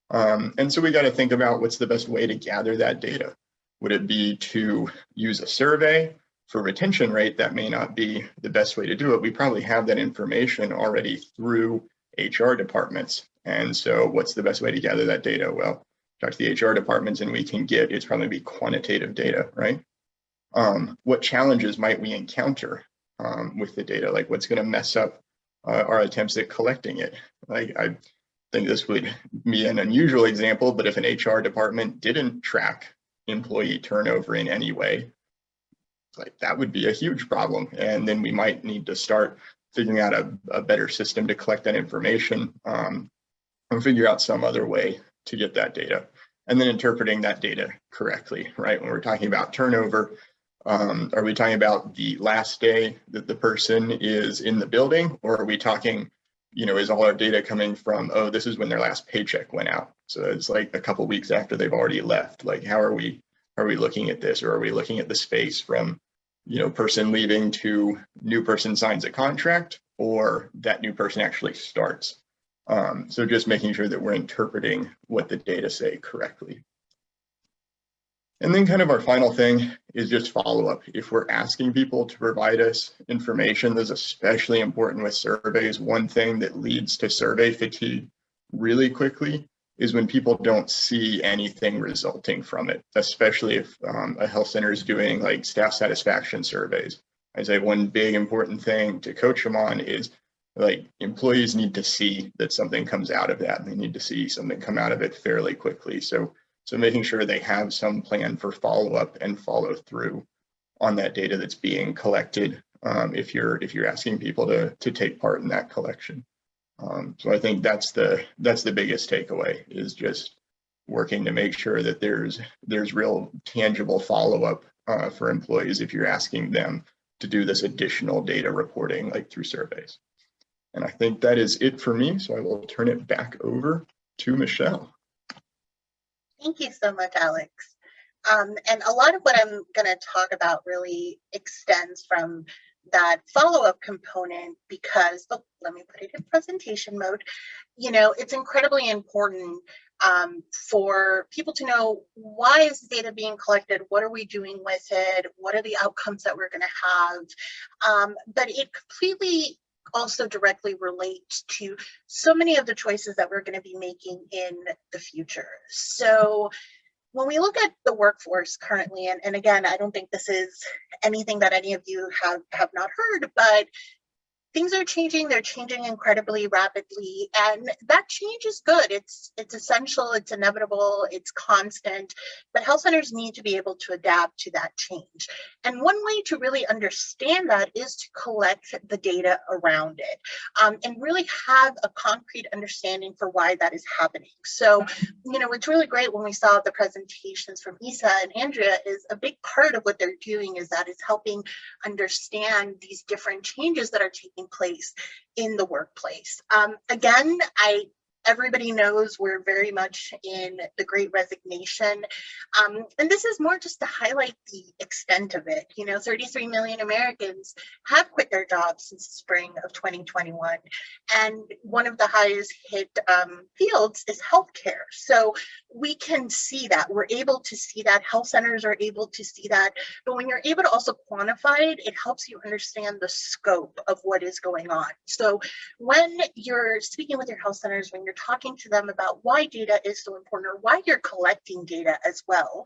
Speaker 4: And so we got to think about what's the best way to gather that data. Would it be to use a survey for retention rate? That may not be the best way to do it. We probably have that information already through HR departments. And so what's the best way to gather that data? Well, talk to the HR departments and we can get, it's probably be quantitative data, right? What challenges might we encounter with the data? Like what's going to mess up our attempts at collecting it? Like I think this would be an unusual example, but if an HR department didn't track employee turnover in any way, like that would be a huge problem. And then we might need to start figuring out a better system to collect that information and figure out some other way to get that data. And then interpreting that data correctly, right? When we're talking about turnover, are we talking about the last day that the person is in the building, or are we talking, is all our data coming from, oh, this is when their last paycheck went out? So it's like a couple weeks after they've already left. Like, how are we looking at this? Or are we looking at the space from, person leaving to new person signs a contract, or that new person actually starts? So just making sure that we're interpreting what the data say correctly. And then kind of our final thing is just follow-up. If we're asking people to provide us information, that's especially important with surveys. One thing that leads to survey fatigue really quickly is when people don't see anything resulting from it, especially if a health center is doing like staff satisfaction surveys. I'd say one big important thing to coach them on is like employees need to see that something comes out of that. They need to see something come out of it fairly quickly. So making sure they have some plan for follow-up and follow through on that data that's being collected if you're asking people to take part in that collection. So I think that's the biggest takeaway, is just working to make sure that there's real tangible follow-up for employees if you're asking them to do this additional data reporting like through surveys. And I think that is it for me. So I will turn it back over to Michelle.
Speaker 1: Thank you so much, Alex. And a lot of what I'm going to talk about really extends from that follow-up component because, oh, let me put it in presentation mode. You know, it's incredibly important for people to know, why is the data being collected? What are we doing with it? What are the outcomes that we're going to have? But it completely also directly relates to so many of the choices that we're going to be making in the future. So when we look at the workforce currently, and again, I don't think this is anything that any of you have not heard, but things are changing. They're changing incredibly rapidly, and that change is good. It's essential, it's inevitable, it's constant, but health centers need to be able to adapt to that change. And one way to really understand that is to collect the data around it, and really have a concrete understanding for why that is happening. So, you know, it's really great when we saw the presentations from Isa and Andrea, is a big part of what they're doing is that is helping understand these different changes that are taking place in the workplace. Again, everybody knows we're very much in the Great Resignation. And this is more just to highlight the extent of it. You know, 33 million Americans have quit their jobs since the spring of 2021. And one of the highest hit fields is healthcare. So we can see that. We're able to see that. Health centers are able to see that. But when you're able to also quantify it, it helps you understand the scope of what is going on. So when you're speaking with your health centers, when you're talking to them about why data is so important, or why you're collecting data as well,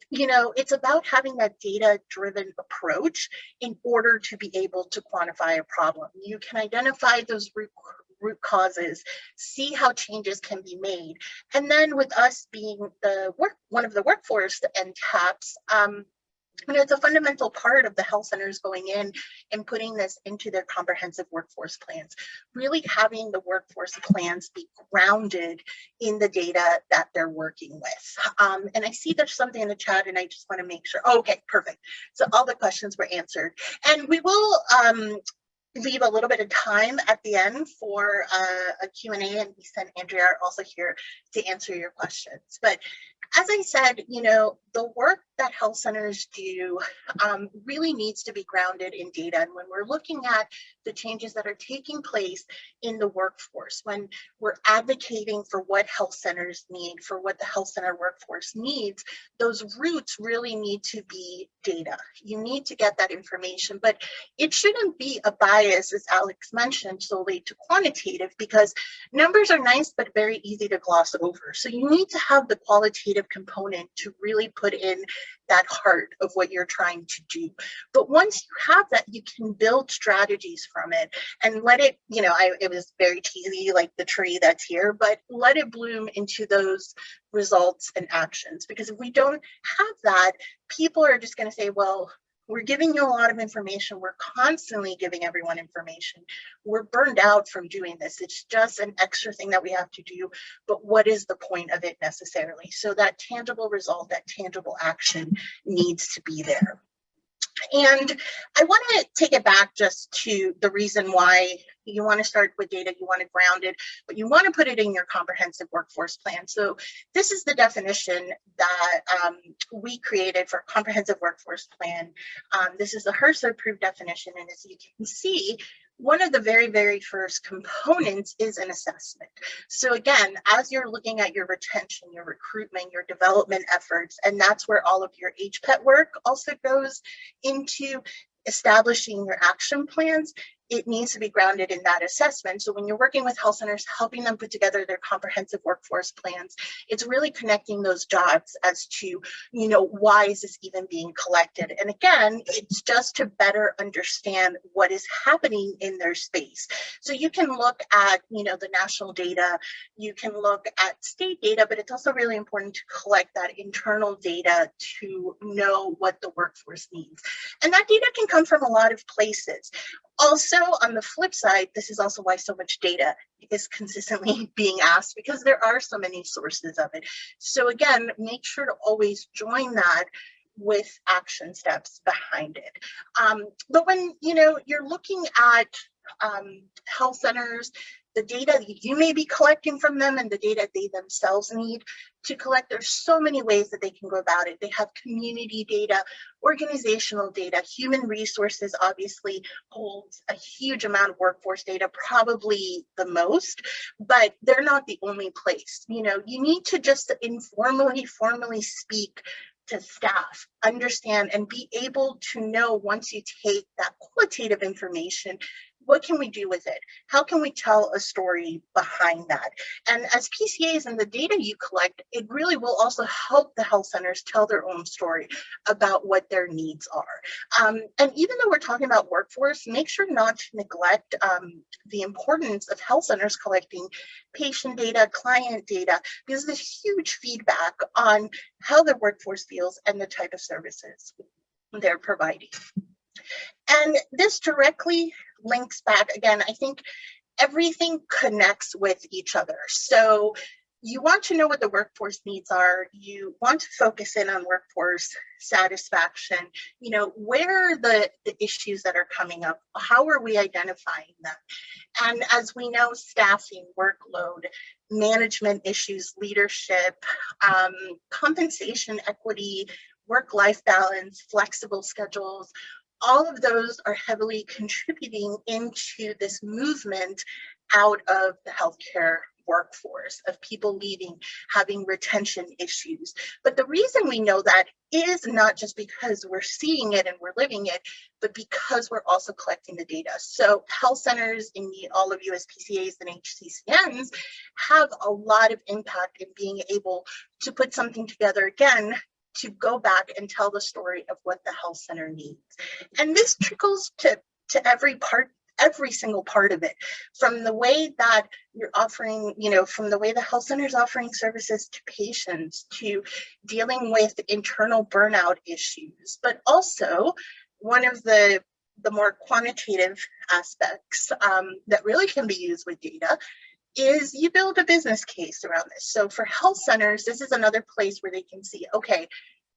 Speaker 1: you know, it's about having that data-driven approach in order to be able to quantify a problem. You can identify those root causes, see how changes can be made. And then with us being one of the workforce and TAPs, and it's a fundamental part of the health centers going in and putting this into their comprehensive workforce plans, really having the workforce plans be grounded in the data that they're working with. And I see there's something in the chat and I just want to make sure. Okay, perfect. So all the questions were answered. And we will leave a little bit of time at the end for a Q&A, and Lisa and Andrea are also here to answer your questions. But as I said, you know, the work that health centers do really needs to be grounded in data. And when we're looking at the changes that are taking place in the workforce, when we're advocating for what health centers need, for what the health center workforce needs, those roots really need to be data. You need to get that information, but it shouldn't be a bias, as Alex mentioned, solely to quantitative, because numbers are nice, but very easy to gloss over. So you need to have the qualitative component to really put in that heart of what you're trying to do. But once you have that, you can build strategies from it and let it, you know, it was very cheesy, like the tree that's here, but let it bloom into those results and actions. Because if we don't have that, people are just going to say, well, we're giving you a lot of information. We're constantly giving everyone information. We're burned out from doing this. It's just an extra thing that we have to do. But what is the point of it necessarily? So that tangible result, that tangible action needs to be there. And I want to take it back just to the reason why you want to start with data, you want to ground it, but you want to put it in your comprehensive workforce plan. So this is the definition that we created for a comprehensive workforce plan. This is the HRSA approved definition. And as you can see, one of the very, very first components is an assessment. So again, as you're looking at your retention, your recruitment, your development efforts, and that's where all of your HPET work also goes into establishing your action plans, it needs to be grounded in that assessment. So when you're working with health centers, helping them put together their comprehensive workforce plans, it's really connecting those dots as to, you know, why is this even being collected? And again, it's just to better understand what is happening in their space. So you can look at, you know, the national data, you can look at state data, but it's also really important to collect that internal data to know what the workforce needs. And that data can come from a lot of places. Also, on the flip side, this is also why so much data is consistently being asked, because there are so many sources of it. So again, make sure to always join that with action steps behind it. But when, you know, you're looking at health centers, the data that you may be collecting from them and the data they themselves need to collect. There's so many ways that they can go about it. They have community data, organizational data, human resources obviously holds a huge amount of workforce data, probably the most, but they're not the only place. You know, you need to just formally speak to staff, understand, and be able to know once you take that qualitative information, what can we do with it? How can we tell a story behind that? And as PCAs and the data you collect, it really will also help the health centers tell their own story about what their needs are. And even though we're talking about workforce, make sure not to neglect the importance of health centers collecting patient data, client data, because there's huge feedback on how their workforce feels and the type of services they're providing. And this directly links back, again, I think everything connects with each other. So you want to know what the workforce needs are. You want to focus in on workforce satisfaction. You know, where are the issues that are coming up? How are we identifying them? And as we know, staffing, workload, management issues, leadership, compensation, equity, work-life balance, flexible schedules, all of those are heavily contributing into this movement out of the healthcare workforce of people leaving, having retention issues. But the reason we know that is not just because we're seeing it and we're living it, but because we're also collecting the data. So health centers, and all of you as PCAs and HCCNs, have a lot of impact in being able to put something together again to go back and tell the story of what the health center needs. And this trickles to every single part of it, from the way that you're offering, you know, from the way the health center is offering services to patients, to dealing with internal burnout issues, but also one of the more quantitative aspects that really can be used with data is you build a business case around this. So for health centers, this is another place where they can see, okay,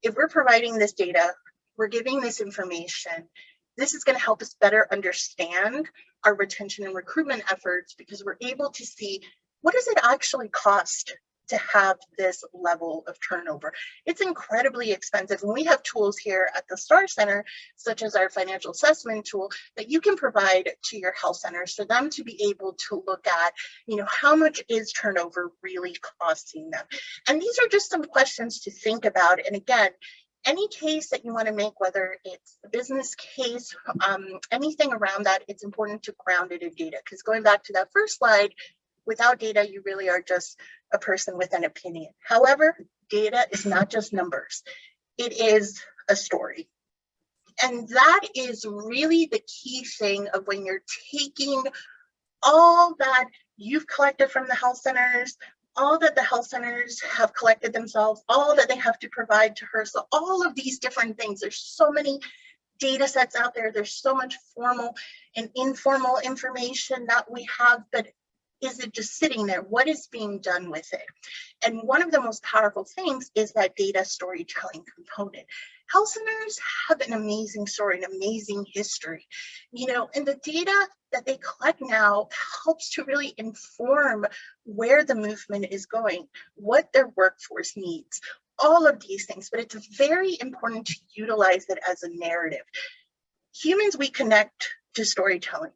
Speaker 1: if we're providing this data, we're giving this information, this is going to help us better understand our retention and recruitment efforts, because we're able to see, what does it actually cost to have this level of turnover? It's incredibly expensive. And we have tools here at the STAR Center, such as our financial assessment tool, that you can provide to your health centers for them to be able to look at, you know, how much is turnover really costing them? And these are just some questions to think about. And again, any case that you want to make, whether it's a business case, anything around that, it's important to ground it in data. Because going back to that first slide, without data, you really are just a person with an opinion. However, data is not just numbers. It is a story. And that is really the key thing of when you're taking all that you've collected from the health centers, all that the health centers have collected themselves, all that they have to provide to her. So all of these different things, there's so many data sets out there. There's so much formal and informal information that we have, but is it just sitting there? What is being done with it? And one of the most powerful things is that data storytelling component. Health centers have an amazing story, an amazing history, you know, and the data that they collect now helps to really inform where the movement is going, what their workforce needs, all of these things. But it's very important to utilize it as a narrative. Humans, we connect to storytelling.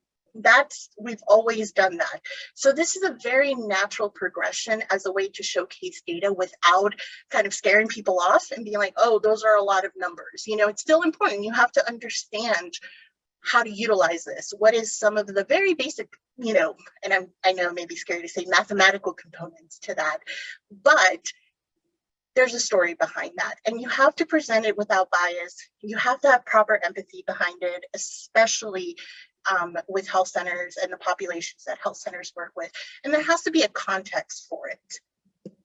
Speaker 1: We've always done that. So this is a very natural progression as a way to showcase data without kind of scaring people off and being like, oh, those are a lot of numbers. You know, it's still important. You have to understand how to utilize this. What is some of the very basic, you know, and I know it may be scary to say mathematical components to that, but there's a story behind that. And you have to present it without bias. You have to have proper empathy behind it, especially with health centers and the populations that health centers work with. And there has to be a context for it.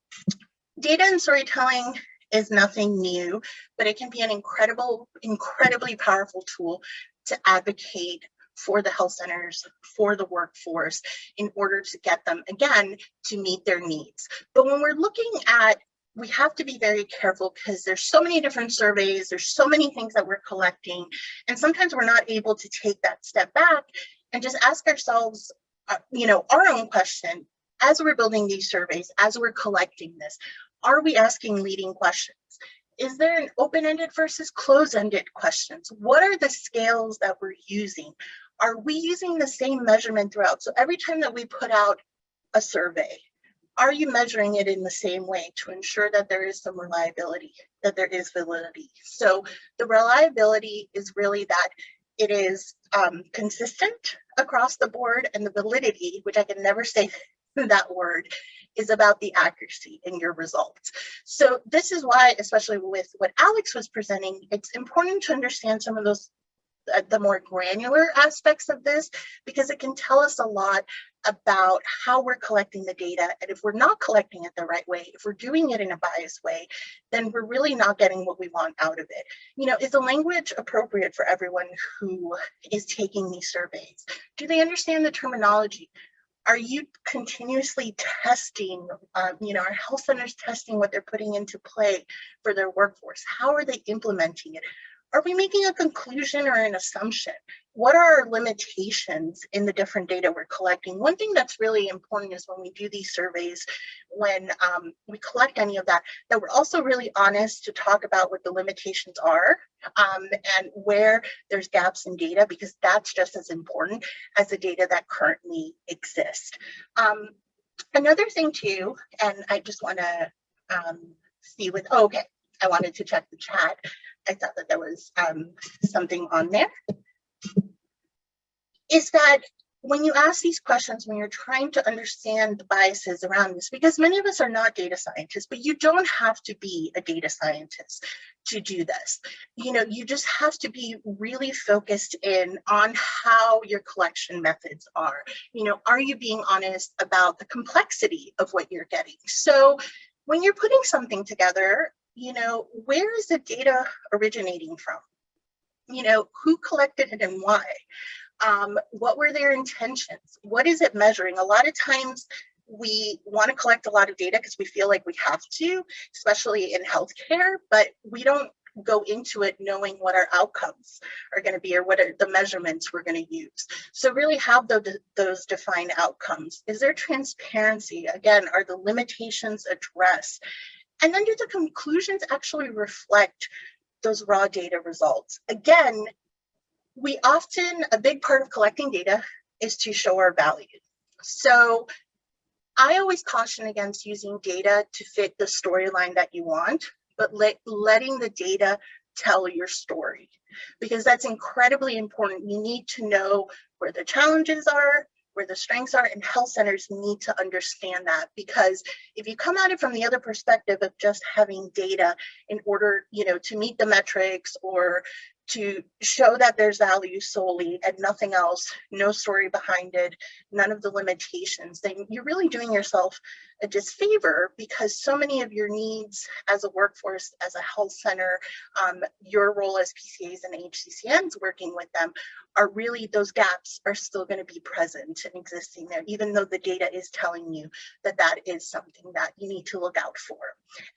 Speaker 1: Data and storytelling is nothing new, but it can be an incredibly powerful tool to advocate for the health centers, for the workforce, in order to get them, again, to meet their needs. But when we're looking at, we have to be very careful because there's so many different surveys, there's so many things that we're collecting, and sometimes we're not able to take that step back and just ask ourselves, our own question as we're building these surveys, as we're collecting this. Are we asking leading questions? Is there an open-ended versus closed-ended questions? What are the scales that we're using? Are we using the same measurement throughout? So every time that we put out a survey, are you measuring it in the same way to ensure that there is some reliability, that there is validity? So the reliability is really that it is consistent across the board, and the validity, which I can never say that word, is about the accuracy in your results. So this is why, especially with what Alex was presenting, it's important to understand some of those the more granular aspects of this, because it can tell us a lot about how we're collecting the data. And if we're not collecting it the right way, if we're doing it in a biased way, then we're really not getting what we want out of it. Is the language appropriate for everyone who is taking these surveys? Do they understand the terminology? Are you continuously testing, are health centers testing what they're putting into play for their workforce? How are they implementing it? Are we making a conclusion or an assumption? What are our limitations in the different data we're collecting? One thing that's really important is when we do these surveys, when we collect any of that we're also really honest to talk about what the limitations are and where there's gaps in data, because that's just as important as the data that currently exists. Another thing too, and I just want to see with, okay, I wanted to check the chat. I thought that there was something on there, is that when you ask these questions, when you're trying to understand the biases around this, because many of us are not data scientists, but you don't have to be a data scientist to do this. You just have to be really focused in on how your collection methods are. Are you being honest about the complexity of what you're getting? So when you're putting something together, where is the data originating from? Who collected it and why? What were their intentions? What is it measuring? A lot of times we want to collect a lot of data because we feel like we have to, especially in healthcare, but we don't go into it knowing what our outcomes are going to be or what are the measurements we're going to use. So really have those defined outcomes. Is there transparency? Again, are the limitations addressed? And then do the conclusions actually reflect those raw data results? Again, a big part of collecting data is to show our value. So I always caution against using data to fit the storyline that you want, but letting the data tell your story, because that's incredibly important. You need to know where the challenges are, where the strengths are, and health centers need to understand that, because if you come at it from the other perspective of just having data in order, to meet the metrics or to show that there's value solely and nothing else, no story behind it, none of the limitations, then you're really doing yourself a disfavor, because so many of your needs as a workforce, as a health center, your role as PCAs and HCCNs working with them, are really, those gaps are still going to be present and existing there, even though the data is telling you that that is something that you need to look out for.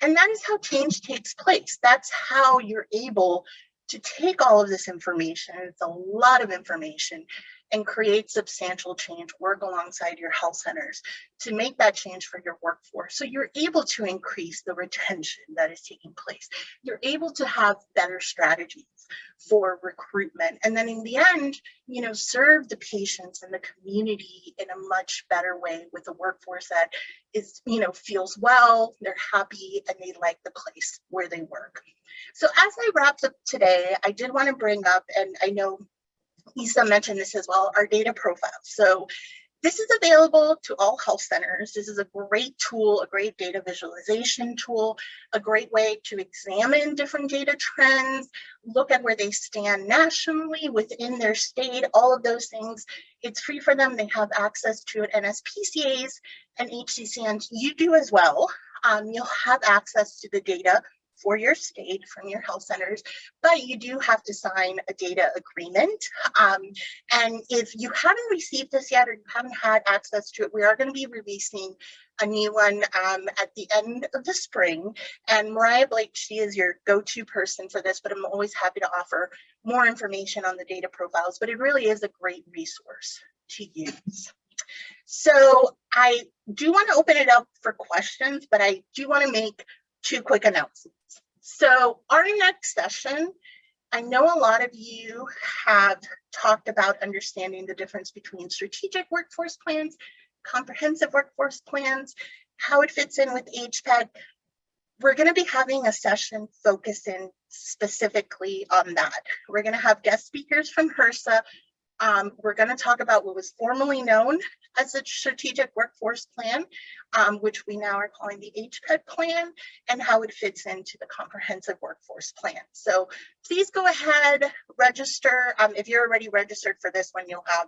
Speaker 1: And that is how change takes place. That's how you're able to take all of this information, it's a lot of information, and create substantial change, work alongside your health centers to make that change for your workforce. So you're able to increase the retention that is taking place. You're able to have better strategies for recruitment. And then in the end, serve the patients and the community in a much better way with a workforce that is, feels well, they're happy, and they like the place where they work. So as I wrap up today, I did want to bring up, and I know Isa mentioned this as well, our data profile. So this is available to all health centers. This is a great tool, a great data visualization tool, a great way to examine different data trends, look at where they stand nationally, within their state, all of those things. It's free for them. They have access to it. And as PCAs and HCCNs, you do as well. You'll have access to the data for your state from your health centers, but you do have to sign a data agreement. And if you haven't received this yet, or you haven't had access to it, we are going to be releasing a new one at the end of the spring. And Mariah Blake, she is your go-to person for this, but I'm always happy to offer more information on the data profiles, but it really is a great resource to use. So I do want to open it up for questions, but I do want to make 2 quick announcements. So our next session, I know a lot of you have talked about understanding the difference between strategic workforce plans, comprehensive workforce plans, how it fits in with HPEG. We're going to be having a session focusing specifically on that. We're going to have guest speakers from HRSA. We're going to talk about what was formerly known as the Strategic Workforce Plan, which we now are calling the HPEG Plan, and how it fits into the Comprehensive Workforce Plan. So please go ahead, register. If you're already registered for this one, you'll have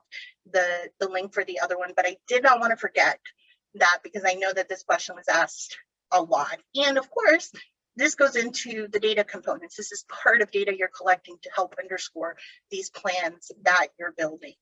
Speaker 1: the link for the other one, but I did not want to forget that because I know that this question was asked a lot. And of course, this goes into the data components. This is part of data you're collecting to help underscore these plans that you're building.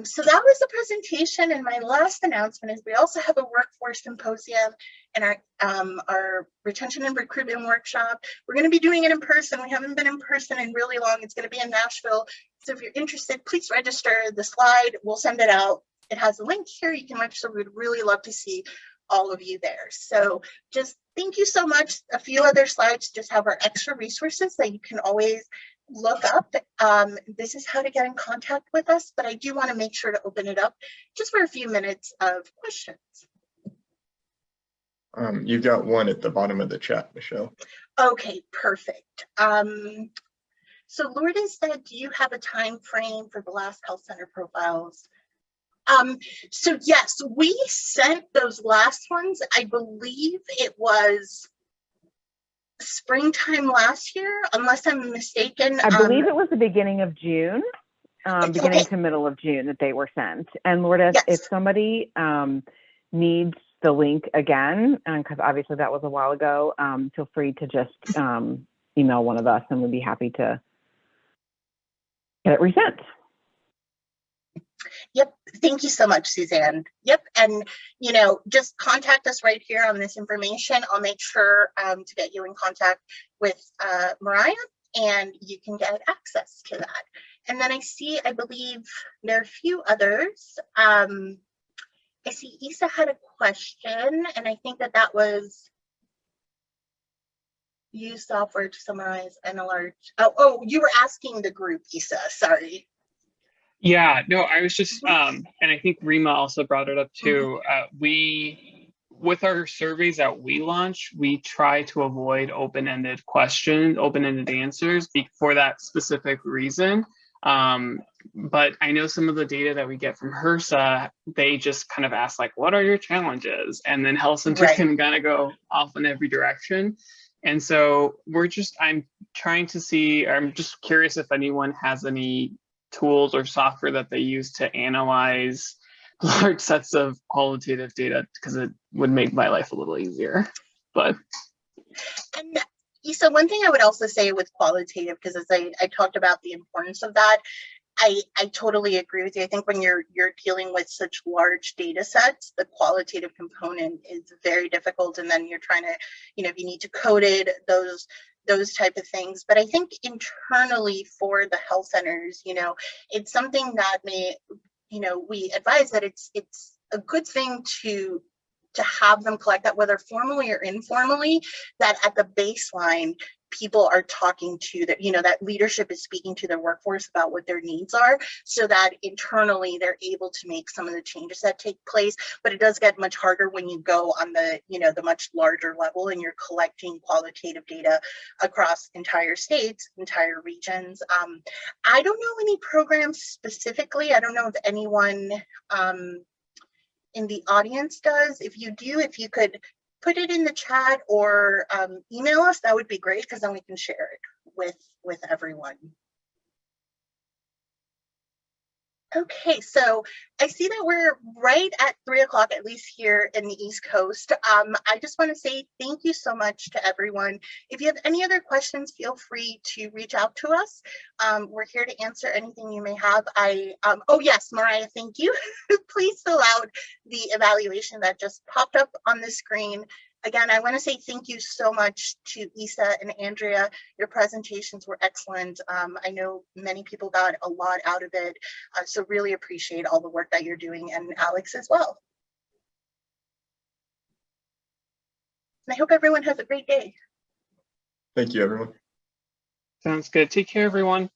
Speaker 1: So that was the presentation, and my last announcement is we also have a workforce symposium and our retention and recruitment workshop. We're going to be doing it in person. We haven't been in person in really long. It's going to be in Nashville. So if you're interested, please register. The slide, we'll send it out. It has a link here. You can register. We'd really love to see all of you there. So just thank you so much. A few other slides just have our extra resources that you can always look up. This is how to get in contact with us, but I do want to make sure to open it up just for a few minutes of questions.
Speaker 4: You've got one at the bottom of the chat, Michelle.
Speaker 1: Okay, perfect. So Lourdes said, do you have a time frame for the last health center profiles? So yes, we sent those last ones. I believe it was springtime last year, unless I'm mistaken.
Speaker 5: I believe it was the beginning of June, beginning to middle of June that they were sent. And Lourdes,
Speaker 1: Yes.
Speaker 5: if somebody needs the link again, because obviously that was a while ago, feel free to just email one of us and we'd be happy to get it resent.
Speaker 1: Yep. Thank you so much, Suzanne. Yep. And, you know, just contact us right here on this information. I'll make sure to get you in contact with Mariah, and you can get access to that. And then I believe there are a few others. I see Isa had a question, and I think that was use software to summarize NLR. Oh, you were asking the group, Isa, sorry.
Speaker 2: Yeah, no, I was just, and I think Rima also brought it up too. With our surveys that we launch, we try to avoid open-ended questions, open-ended answers for that specific reason. But I know some of the data that we get from HRSA, they just kind of ask like, what are your challenges? And then health centers can kind of go off in every direction. And so I'm trying to see, I'm just curious if anyone has any tools or software that they use to analyze large sets of qualitative data, because it would make my life a little easier. But
Speaker 1: and Isa, one thing I would also say with qualitative, because as I talked about the importance of that, I totally agree with you. I think when you're dealing with such large data sets, the qualitative component is very difficult, and then you're trying to, you know, if you need to code it, those type of things. But I think internally for the health centers, you know, it's something that we advise that it's a good thing to have them collect that, whether formally or informally, that at the baseline, people are talking to that, that leadership is speaking to their workforce about what their needs are, so that internally they're able to make some of the changes that take place. But it does get much harder when you go on the, the much larger level and you're collecting qualitative data across entire states, entire regions. I don't know any programs specifically. I don't know if anyone in the audience does. If you do, if you could put it in the chat or email us, that would be great, because then we can share it with everyone. Okay, so I see that we're right at 3 o'clock, at least here in the East Coast. I just want to say thank you so much to everyone. If you have any other questions, feel free to reach out to us. We're here to answer anything you may have. Oh yes, Mariah, thank you. Please fill out the evaluation that just popped up on the screen. Again, I want to say thank you so much to Isa and Andrea. Your presentations were excellent. I know many people got a lot out of it, so really appreciate all the work that you're doing, and Alex as well. And I hope everyone has a great day.
Speaker 4: Thank you, everyone.
Speaker 2: Sounds good. Take care, everyone.